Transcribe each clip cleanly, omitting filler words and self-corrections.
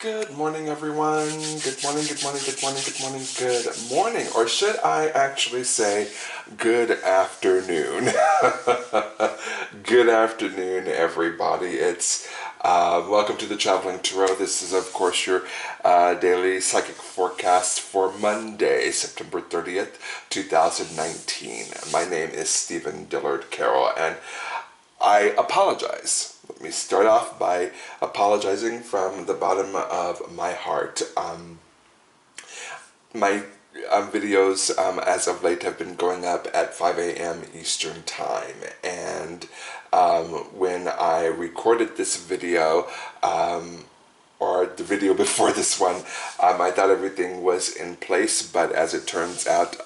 Good morning, everyone. Good morning, good morning, good morning, good morning, good morning. Or should I actually say good afternoon? Good afternoon, everybody. Welcome to the Traveling Tarot. This is, of course, your daily psychic forecast for Monday, September 30th, 2019. My name is Stephen Dillard Carroll, and I apologize. Let me start off by apologizing from the bottom of my heart. My videos as of late have been going up at 5 a.m. Eastern Time, and when I recorded this video, or the video before this one, I thought everything was in place, but as it turns out,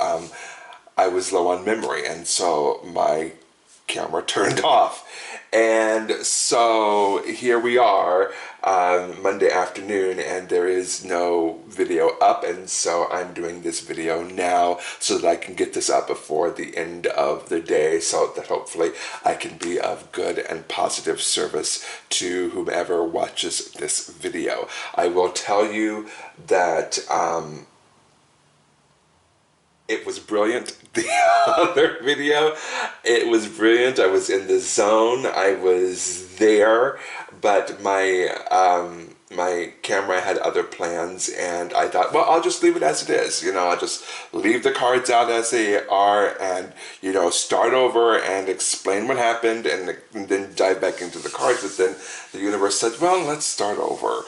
I was low on memory, and so my camera turned off. And so here we are, Monday afternoon, and there is no video up, and so I'm doing this video now so that I can get this up before the end of the day, so that hopefully I can be of good and positive service to whomever watches this video. I will tell you that it was brilliant. The other video, it was brilliant. I was in the zone. I was there, but my camera had other plans, and I thought, well, I'll just leave it as it is. I'll just leave the cards out as they are, and start over and explain what happened, and then dive back into the cards. But then the universe said, well, let's start over.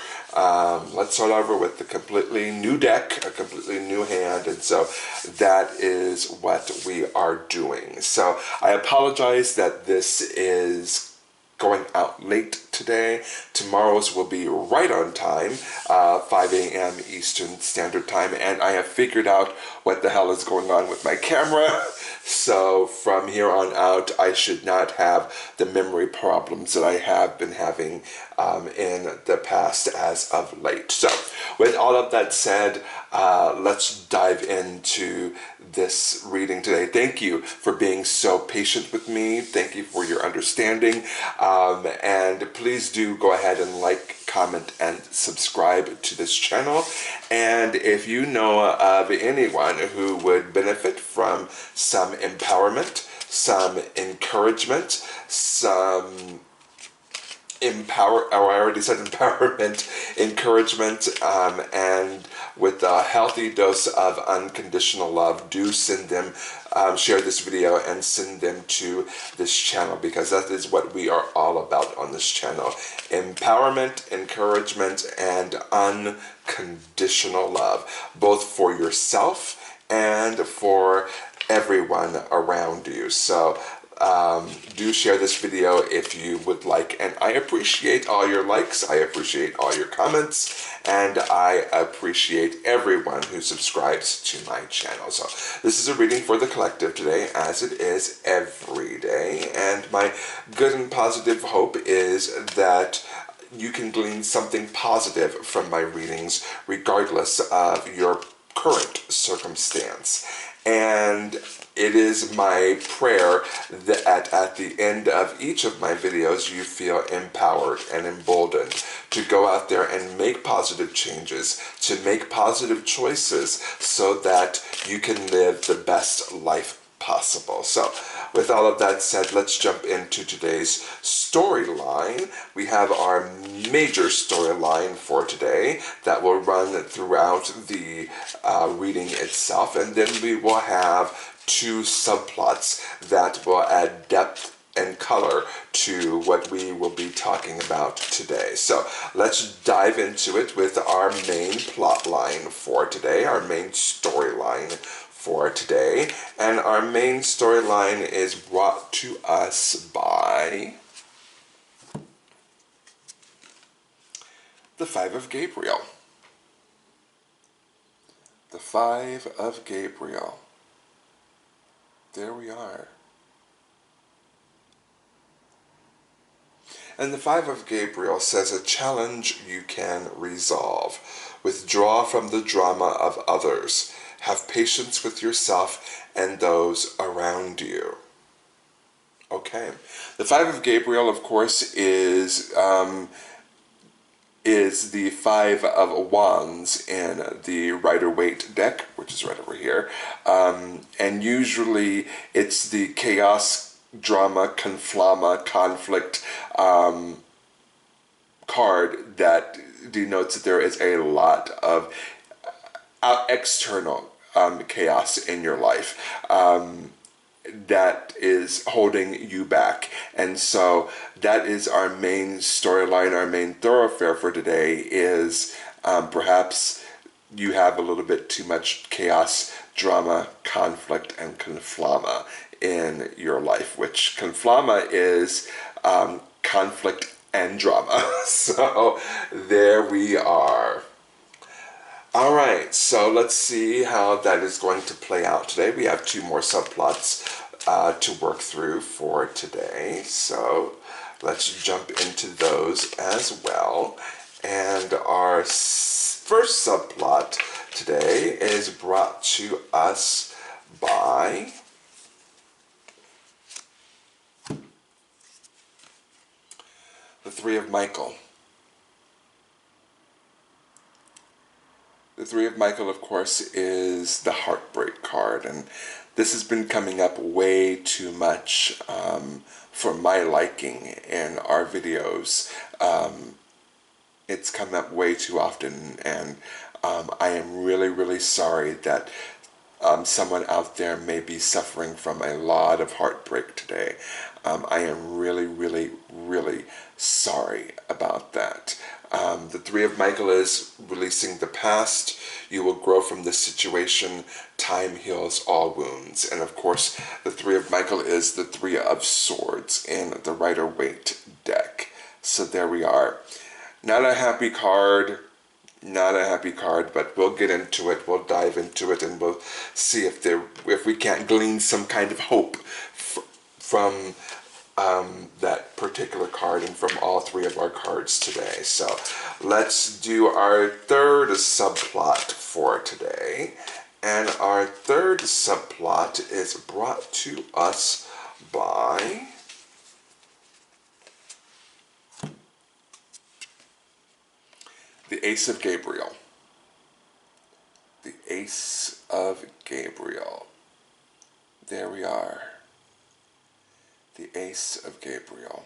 Let's start over with a completely new deck, a completely new hand, and so that is what we are doing. So I apologize that this is going out late today. Tomorrow's will be right on time, 5 a.m. Eastern Standard Time, and I have figured out what the hell is going on with my camera. So from here on out, I should not have the memory problems that I have been having in the past as of late. So with all of that said, let's dive into this reading today. Thank you for being so patient with me. Thank you for your understanding. And please do go ahead and like, comment, and subscribe to this channel. And if you know of anyone who would benefit from some empowerment, some encouragement, some I already said empowerment, encouragement, and with a healthy dose of unconditional love, do send them, share this video and send them to this channel, because that is what we are all about on this channel. Empowerment, encouragement, and unconditional love, both for yourself and for everyone around you. So do share this video if you would like, and I appreciate all your likes, I appreciate all your comments, and I appreciate everyone who subscribes to my channel. So this is a reading for the collective today, as it is every day, and my good and positive hope is that you can glean something positive from my readings regardless of your current circumstance. And it is my prayer that at the end of each of my videos you feel empowered and emboldened to go out there and make positive changes, to make positive choices, so that you can live the best life possible. So with all of that said, let's jump into today's storyline. We have our major storyline for today that will run throughout the reading itself, and then we will have two subplots that will add depth and color to what we will be talking about today. So let's dive into it with our main plot line for today, our main storyline for today. And our main storyline is brought to us by the Five of Gabriel. The Five of Gabriel. There we are. And the Five of Gabriel says, a challenge you can resolve. Withdraw from the drama of others. Have patience with yourself and those around you. Okay. The Five of Gabriel, of course, is is the Five of Wands in the Rider-Waite deck, which is right over here. And usually it's the chaos, drama, conflict card that denotes that there is a lot of external chaos in your life. That is holding you back. And so that is our main storyline, our main thoroughfare for today is perhaps you have a little bit too much chaos, drama, conflict, and conflama in your life, which conflama is conflict and drama. So there we are. All right, so let's see how that is going to play out today. We have two more subplots to work through for today. So let's jump into those as well. And our first subplot today is brought to us by the Three of Michael. The Three of Michael, of course, is the heartbreak card, and this has been coming up way too much for my liking in our videos. It's come up way too often, and I am really, really sorry that someone out there may be suffering from a lot of heartbreak today. I am really, really, really sorry about that. The Three of Michael is releasing the past. You will grow from this situation. Time heals all wounds. And of course, the Three of Michael is the Three of Swords in the Rider-Waite deck. So there we are. Not a happy card. Not a happy card, but we'll get into it. We'll dive into it, and we'll see if we can't glean some kind of hope from that particular card and from all three of our cards today. So let's do our third subplot for today. And our third subplot is brought to us by the Ace of Gabriel. The Ace of Gabriel. There we are. The Ace of Gabriel.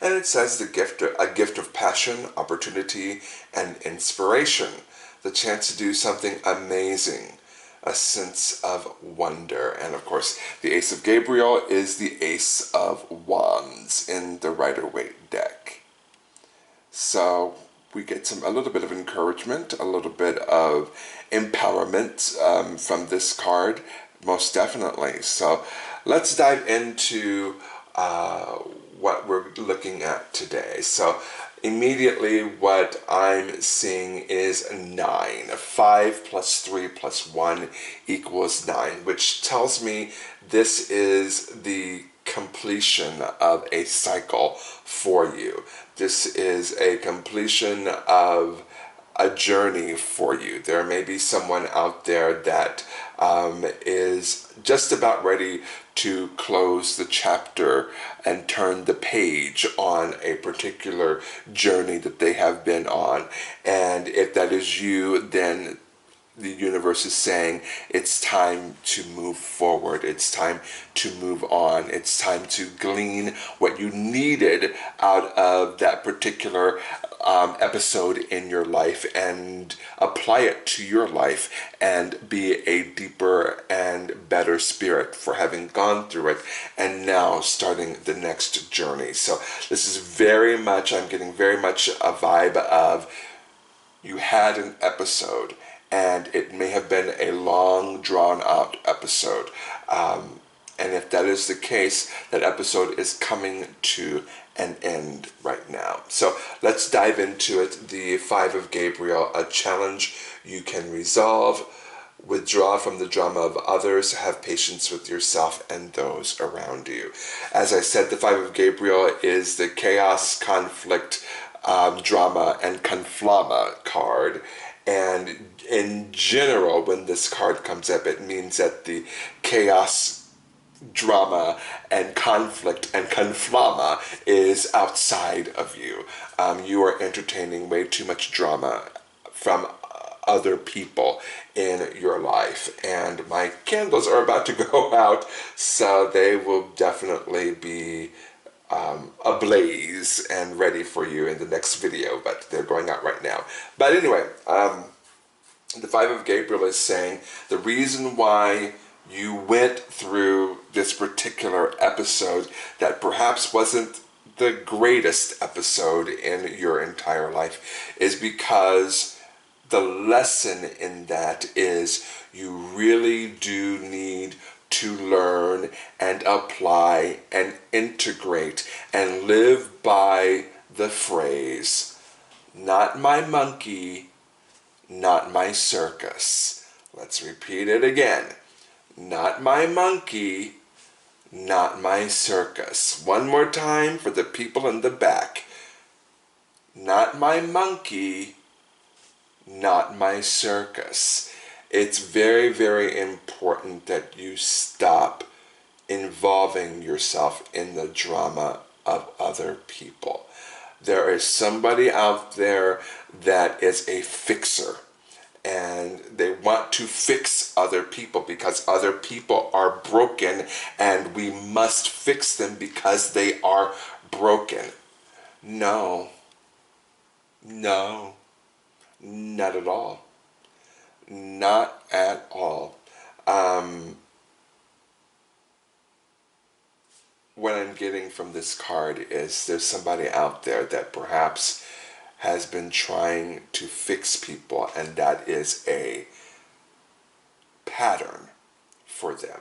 And it says a gift of passion, opportunity, and inspiration. The chance to do something amazing. A sense of wonder. And of course, the Ace of Gabriel is the Ace of Wands in the Rider-Waite deck. So we get a little bit of encouragement, a little bit of empowerment from this card, most definitely. So let's dive into what we're looking at today. So immediately what I'm seeing is 9. 5 plus 3 plus 1 equals 9, which tells me this is the completion of a cycle for you. This is a completion of a journey for you. There may be someone out there that is just about ready to close the chapter and turn the page on a particular journey that they have been on. And if that is you, then the universe is saying it's time to move forward. It's time to move on. It's time to glean what you needed out of that particular episode in your life and apply it to your life and be a deeper and better spirit for having gone through it and now starting the next journey. So this is very much, I'm getting very much a vibe of you had an episode, and it may have been a long, drawn-out episode. And if that is the case, that episode is coming to an end right now. So let's dive into it. The Five of Gabriel, a challenge you can resolve. Withdraw from the drama of others. Have patience with yourself and those around you. As I said, the Five of Gabriel is the chaos, conflict, drama, and conflama card. And in general, when this card comes up, it means that the chaos drama and conflict and conflama is outside of you. You are entertaining way too much drama from other people in your life. And my candles are about to go out, so they will definitely be ablaze and ready for you in the next video, but they're going out right now. But anyway, the Five of Gabriel is saying the reason why you went through this particular episode that perhaps wasn't the greatest episode in your entire life is because the lesson in that is you really do need to learn and apply and integrate and live by the phrase, not my monkey, not my circus. Let's repeat it again. Not my monkey, not my circus. One more time for the people in the back. Not my monkey, not my circus. It's very, very important that you stop involving yourself in the drama of other people. There is somebody out there that is a fixer, and they want to fix other people because other people are broken and we must fix them because they are broken. No, not at all. Not at all. What I'm getting from this card is there's somebody out there that perhaps has been trying to fix people, and that is a pattern for them.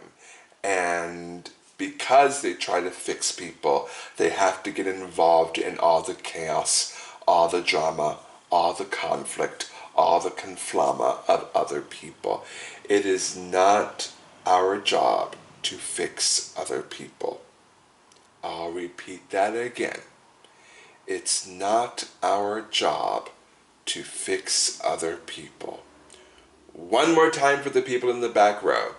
And because they try to fix people, they have to get involved in all the chaos, all the drama, all the conflict, all the conflama of other people. It is not our job to fix other people. I'll repeat that again. It's not our job to fix other people. One more time for the people in the back row.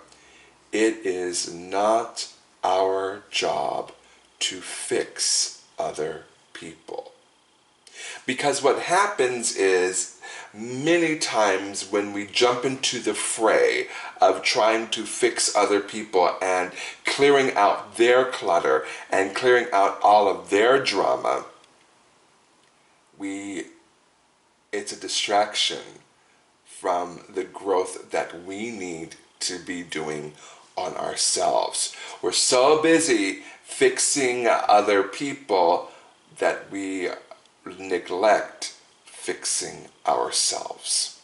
It is not our job to fix other people. Because what happens is many times when we jump into the fray of trying to fix other people and clearing out their clutter and clearing out all of their drama, it's a distraction from the growth that we need to be doing on ourselves. We're so busy fixing other people that we neglect fixing ourselves.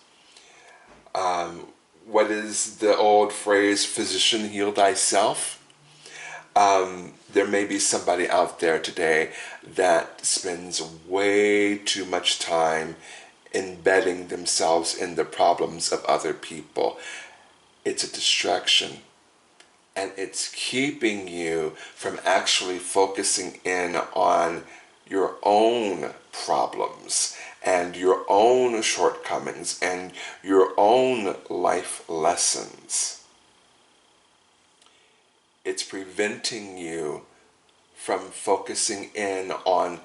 What is the old phrase, physician, heal thyself? There may be somebody out there today that spends way too much time embedding themselves in the problems of other people. It's a distraction, and it's keeping you from actually focusing in on your own problems and your own shortcomings and your own life lessons. It's preventing you from focusing in on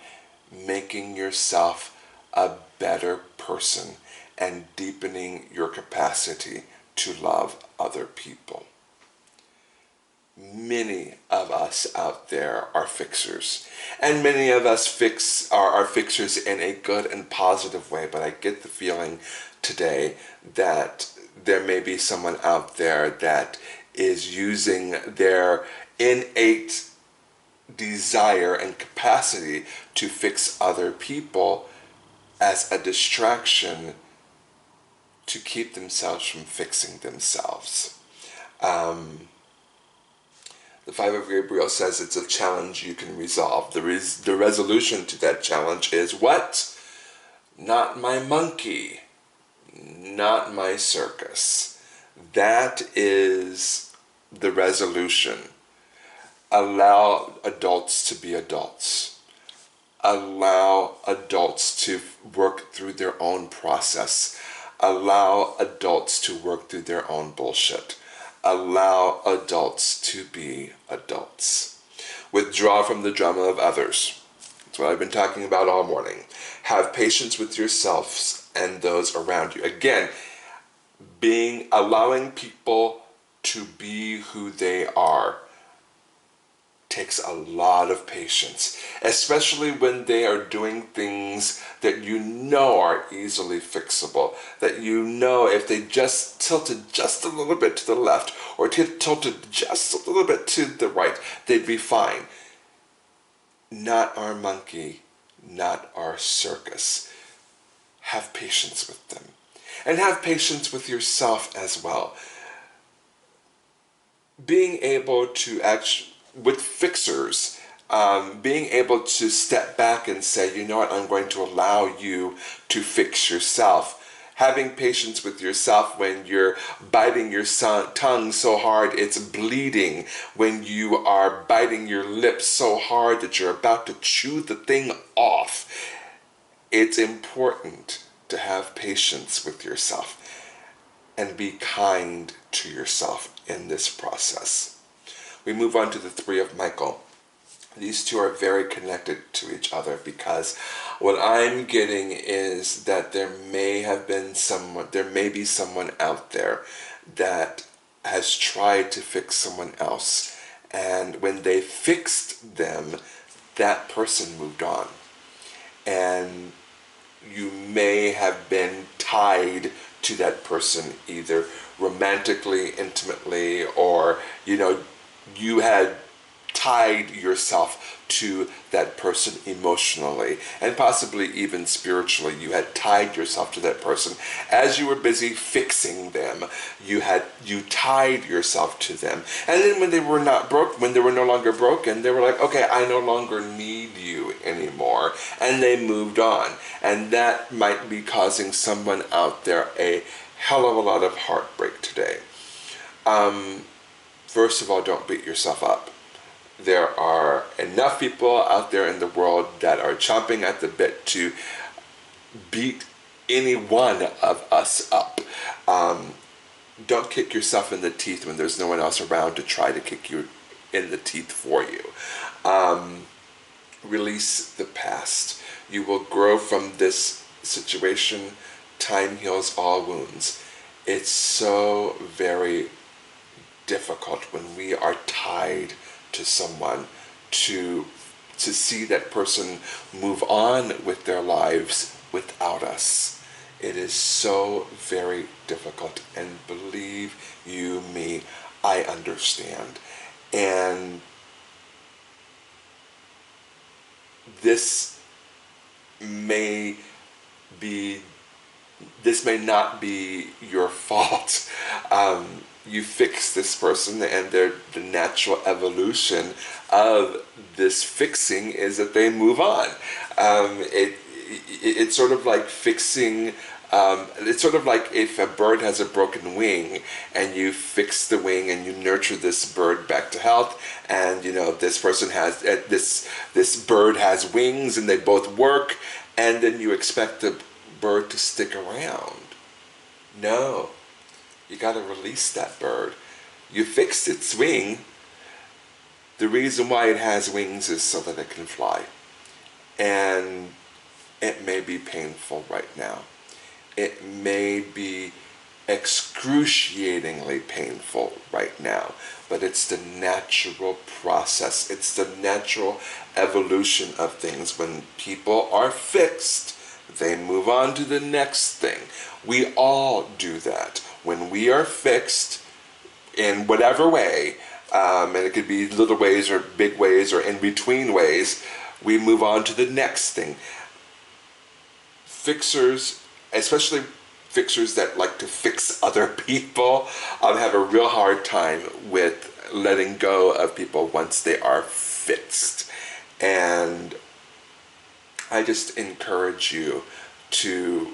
making yourself a better person and deepening your capacity to love other people. Many of us out there are fixers, and many of us are fixers in a good and positive way, but I get the feeling today that there may be someone out there that is using their innate desire and capacity to fix other people as a distraction to keep themselves from fixing themselves. The Five of Gabriel says it's a challenge you can resolve. The resolution to that challenge is what? Not my monkey, not my circus. That is the resolution. Allow adults to be adults. Allow adults to work through their own process. Allow adults to work through their own bullshit. Allow adults to be adults. Withdraw from the drama of others. That's what I've been talking about all morning. Have patience with yourselves and those around you. Again, allowing people to be who they are takes a lot of patience, especially when they are doing things that you know are easily fixable, that you know if they just tilted just a little bit to the left or tilted just a little bit to the right, they'd be fine. Not our monkey, not our circus. Have patience with them. And have patience with yourself as well. Being able to with fixers, being able to step back and say, you know what, I'm going to allow you to fix yourself. Having patience with yourself when you're biting your tongue so hard it's bleeding, when you are biting your lips so hard that you're about to chew the thing off. It's important to have patience with yourself and be kind to yourself in this process. We move on to the three of Michael. These two are very connected to each other because what I'm getting is that there may be someone out there that has tried to fix someone else, and when they fixed them, that person moved on. And you may have been tied to that person either romantically, intimately, or you had tied yourself to that person emotionally and possibly even spiritually. You had tied yourself to that person as you were busy fixing them. You tied yourself to them, and then when they were no longer broken, they were like, okay, I no longer need you anymore, and they moved on. And that might be causing someone out there a hell of a lot of heartbreak today. First of all, don't beat yourself up. There are enough people out there in the world that are chomping at the bit to beat any one of us up. Don't kick yourself in the teeth when there's no one else around to try to kick you in the teeth for you. Release the past. You will grow from this situation. Time heals all wounds. It's so very difficult when we are tied to someone to see that person move on with their lives without us. It is so very difficult, and believe you me, I understand. And this may not be your fault. You fix this person, and the natural evolution of this fixing is that they move on. It's sort of like fixing. It's sort of like if a bird has a broken wing, and you fix the wing and you nurture this bird back to health, and this person has this bird has wings and they both work, and then you expect the bird to stick around. No. You got to release that bird. You fixed its wing. The reason why it has wings is so that it can fly. And it may be painful right now. It may be excruciatingly painful right now. But it's the natural process. It's the natural evolution of things. When people are fixed, they move on to the next thing. We all do that. When we are fixed in whatever way, and it could be little ways or big ways or in between ways, we move on to the next thing. Fixers, especially fixers that like to fix other people, have a real hard time with letting go of people once they are fixed. And I just encourage you to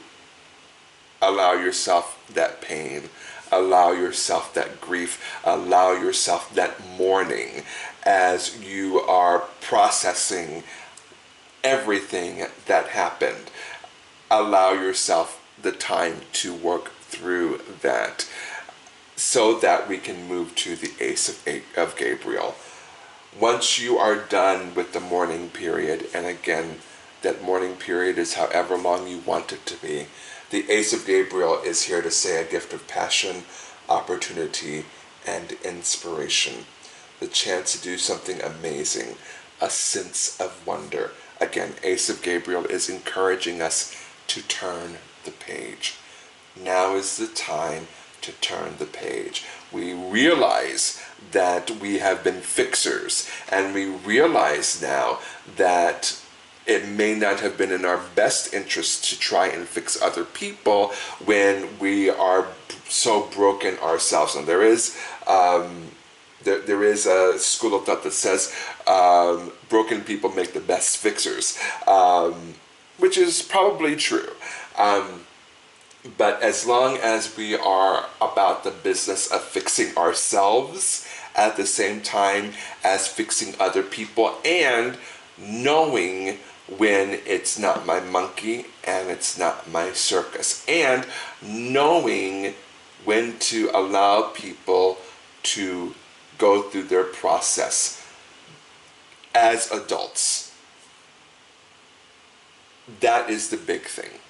allow yourself that pain, allow yourself that grief, allow yourself that mourning as you are processing everything that happened. Allow yourself the time to work through that. so that we can move to the Ace of Gabriel. Once you are done with the mourning period, and again, that mourning period is however long you want it to be, the Ace of Gabriel is here to say a gift of passion, opportunity, and inspiration. The chance to do something amazing, a sense of wonder. Again, Ace of Gabriel is encouraging us to turn the page. Now is the time to turn the page. We realize that we have been fixers, and we realize now that it may not have been in our best interest to try and fix other people when we are so broken ourselves. And there is a school of thought that says broken people make the best fixers, which is probably true. But as long as we are about the business of fixing ourselves at the same time as fixing other people, and knowing when it's not my monkey and it's not my circus, and knowing when to allow people to go through their process as adults. That is the big thing.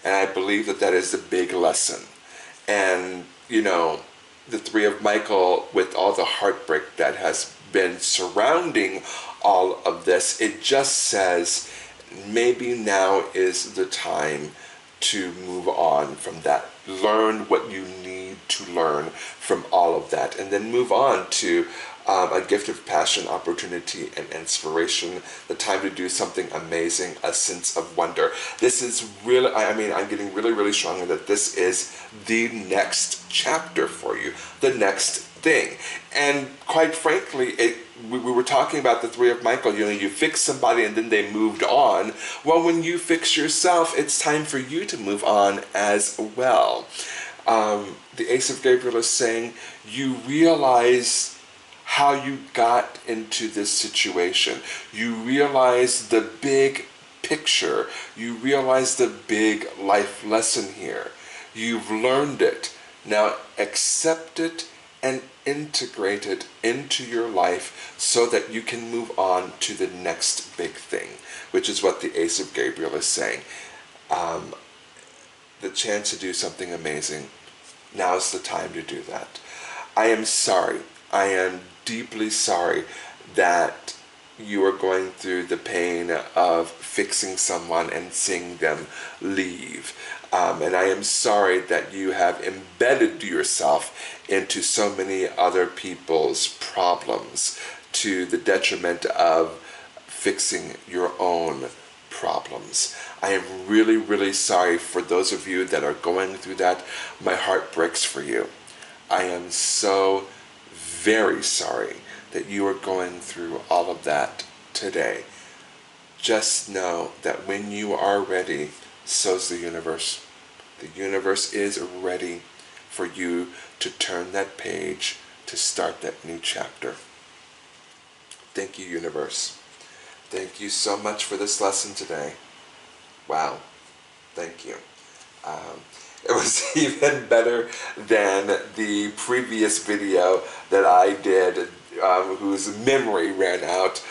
And I believe that that is the big lesson. And, you know, the Three of Michael, with all the heartbreak that has been surrounding all of this, it just says maybe now is the time to move on from that. Learn what you need to learn from all of that, and then move on to a gift of passion, opportunity, and inspiration. The time to do something amazing, a sense of wonder. This is really, I mean, I'm getting really, really strongly that this is the next chapter for you, the next thing. And quite frankly, we were talking about the Three of Michael. You know, you fix somebody and then they moved on. Well, when you fix yourself, it's time for you to move on as well. The Ace of Gabriel is saying you realize how you got into this situation. You realize the big picture. You realize the big life lesson here. You've learned it. Now accept it and integrate it into your life so that you can move on to the next big thing, which is what the Ace of Gabriel is saying. The chance to do something amazing. Now's the time to do that. I am sorry. I am deeply sorry that you are going through the pain of fixing someone and seeing them leave. And I am sorry that you have embedded yourself into so many other people's problems to the detriment of fixing your own problems. I am really, really sorry for those of you that are going through that. My heart breaks for you. I am so very sorry that you are going through all of that today. Just know that when you are ready, so's the universe. The universe is ready for you to turn that page, to start that new chapter. Thank you, universe. Thank you so much for this lesson today. Wow. Thank you. It was even better than the previous video that I did, whose memory ran out.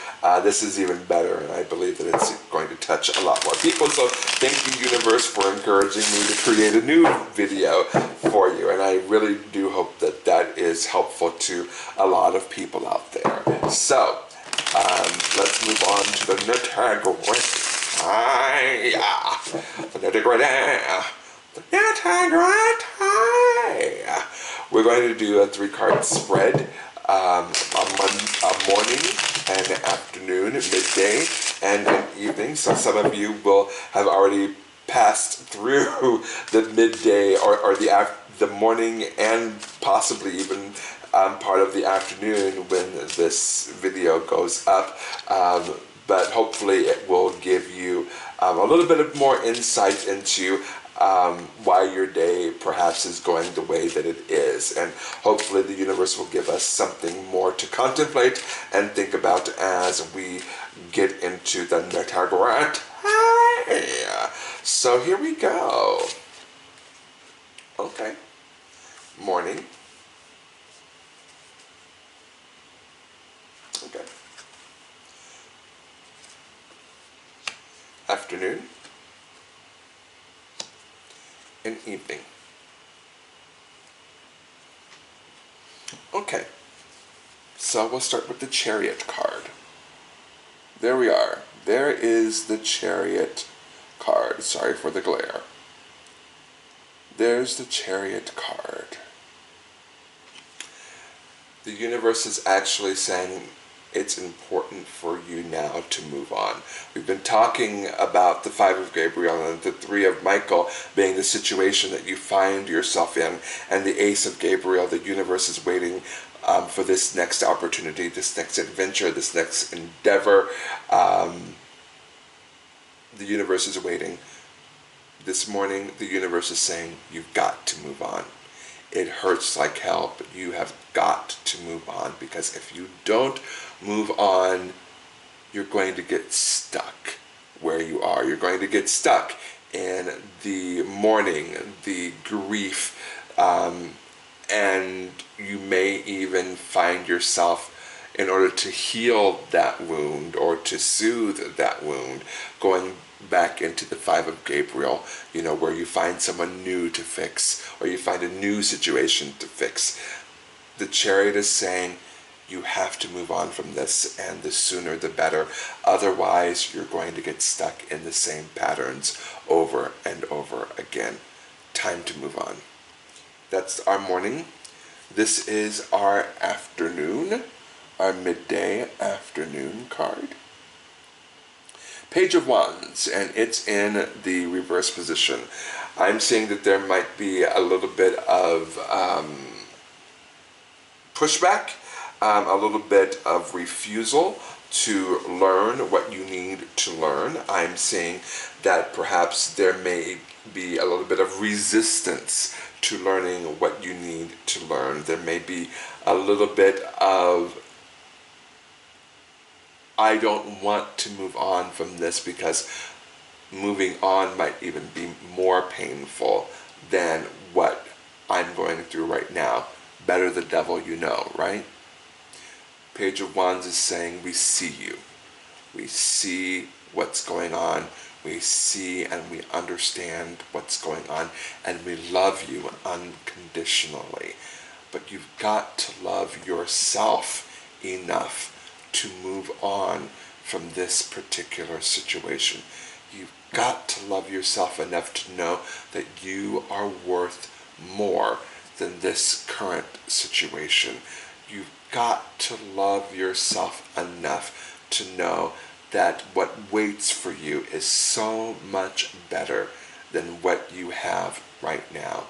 This is even better, and I believe that it's going to touch a lot more people. So thank you, universe, for encouraging me to create a new video for you. And I really do hope that that is helpful to a lot of people out there. So let's move on to the nitty-gritty. We're going to do a 3-card spread, a morning, an afternoon, midday, and an evening. So some of you will have already passed through the midday or the morning, and possibly even part of the afternoon when this video goes up. But hopefully it will give you a little bit of more insight into why your day perhaps is going the way that it is. And hopefully the universe will give us something more to contemplate and think about as we get into the nitty-gritty. So here we go. Okay. Morning. and evening. Okay, so we'll start with the Chariot card. There we are. There is the Chariot card. Sorry for the glare. There's the Chariot card. The universe is actually saying it's important for you now to move on. We've been talking about the Five of Gabriel and the Three of Michael being the situation that you find yourself in, and the Ace of Gabriel. The universe is waiting for this next opportunity, this next adventure, this next endeavor. The universe is waiting. This morning, the universe is saying, you've got to move on. It hurts like hell, but you have got to move on, because if you don't move on, you're going to get stuck where you are. You're going to get stuck in the mourning, the grief, and you may even find yourself, in order to heal that wound or to soothe that wound, going back into the Five of Gabriel, where you find someone new to fix, or you find a new situation to fix. The Chariot is saying, you have to move on from this, and the sooner the better. Otherwise, you're going to get stuck in the same patterns over and over again. Time to move on. That's our morning. This is our afternoon, our midday afternoon card. Page of Wands, and it's in the reverse position. I'm seeing that there might be a little bit of pushback, a little bit of refusal to learn what you need to learn. I'm seeing that perhaps there may be a little bit of resistance to learning what you need to learn. There may be a little bit of, I don't want to move on from this, because moving on might even be more painful than what I'm going through right now. Better the devil you know, right? Page of Wands is saying, we see you. We see what's going on. We see and we understand what's going on, and we love you unconditionally. But you've got to love yourself enough to move on from this particular situation. You've got to love yourself enough to know that you are worth more than this current situation. You've got to love yourself enough to know that what waits for you is so much better than what you have right now.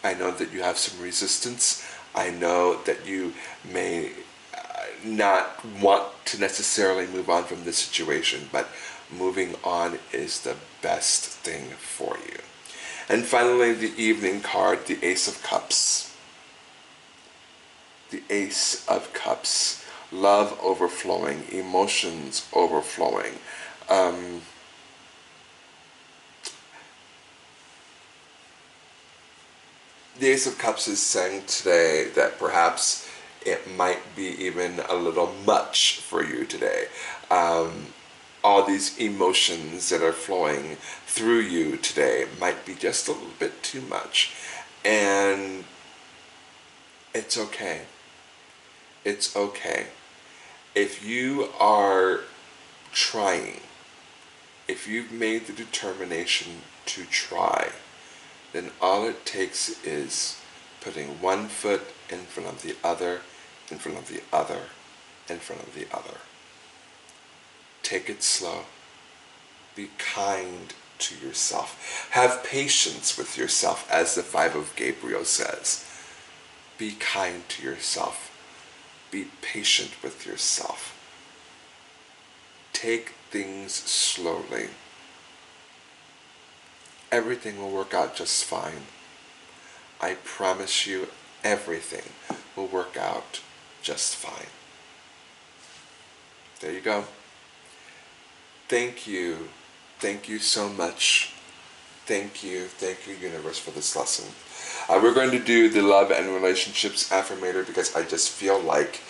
I know that you have some resistance. I know that you may not want to necessarily move on from this situation, but moving on is the best thing for you. And finally, the evening card, the Ace of Cups. The Ace of Cups. Love overflowing, emotions overflowing. The Ace of Cups is saying today that perhaps it might be even a little much for you today. All these emotions that are flowing through you today might be just a little bit too much. And it's okay. It's okay. If you are trying, if you've made the determination to try, then all it takes is putting one foot in front of the other, in front of the other, in front of the other. Take it slow. Be kind to yourself. Have patience with yourself, as the Five of Gabriel says. Be kind to yourself. Be patient with yourself. Take things slowly. Everything will work out just fine. I promise you, everything will work out just fine. There you go. Thank you. Thank you so much. Thank you, universe, for this lesson. We're going to do the love and relationships affirmator, because I just feel like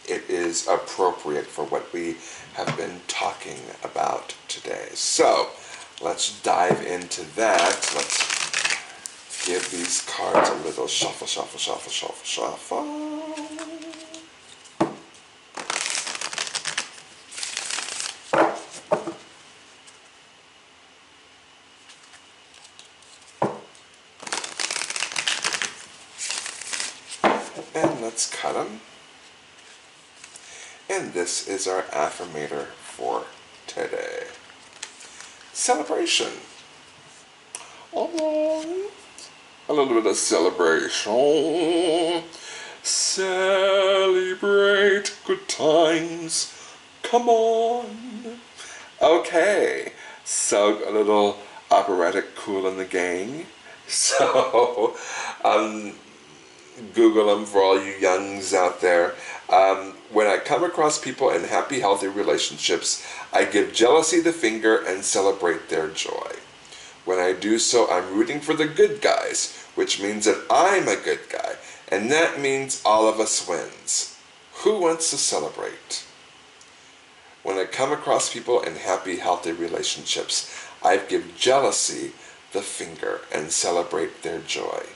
it is appropriate for what we have been talking about today. So, let's dive into that. Let's give these cards a little shuffle, shuffle, shuffle, shuffle, shuffle. And let's cut them. And this is our affirmator for today. Celebration. Alright. A little bit of celebration. Celebrate good times. Come on. Okay. So a little operatic Kool and the Gang. So, Google them for all you youngs out there. When I come across people in happy, healthy relationships, I give jealousy the finger and celebrate their joy. When I do so, I'm rooting for the good guys, which means that I'm a good guy, and that means all of us wins. Who wants to celebrate? When I come across people in happy, healthy relationships, I give jealousy the finger and celebrate their joy.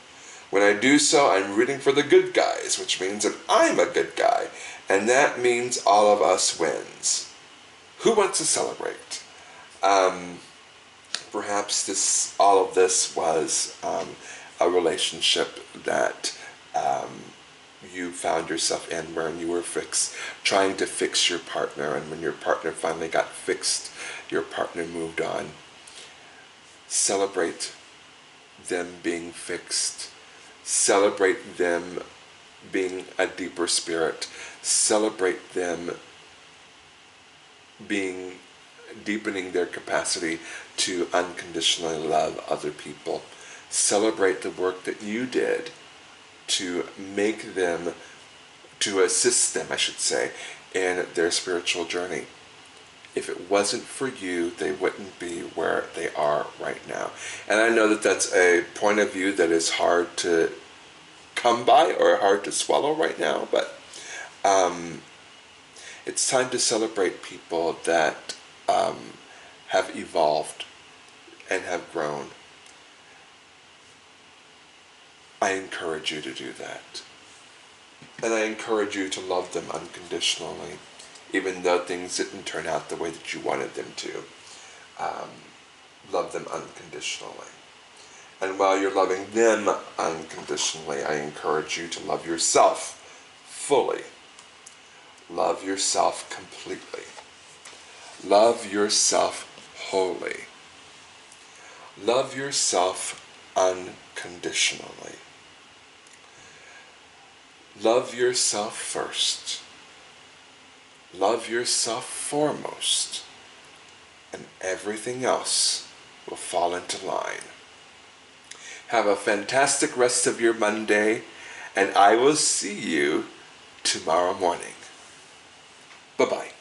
When I do so, I'm rooting for the good guys, which means that I'm a good guy, and that means all of us wins. Who wants to celebrate? Perhaps all of this was a relationship that you found yourself in where you were trying to fix your partner, and when your partner finally got fixed, your partner moved on. Celebrate them being fixed. Celebrate them being a deeper spirit. Celebrate them deepening their capacity to unconditionally love other people. Celebrate the work that you did to assist them, I should say, in their spiritual journey. If it wasn't for you, they wouldn't be where they are right now. And I know that that's a point of view that is hard to come by or hard to swallow right now, but it's time to celebrate people that have evolved and have grown. I encourage you to do that. And I encourage you to love them unconditionally, even though things didn't turn out the way that you wanted them to. Love them unconditionally. And while you're loving them unconditionally, I encourage you to love yourself fully. Love yourself completely. Love yourself wholly. Love yourself unconditionally. Love yourself first. Love yourself foremost. And everything else will fall into line. Have a fantastic rest of your Monday, and I will see you tomorrow morning. Bye-bye.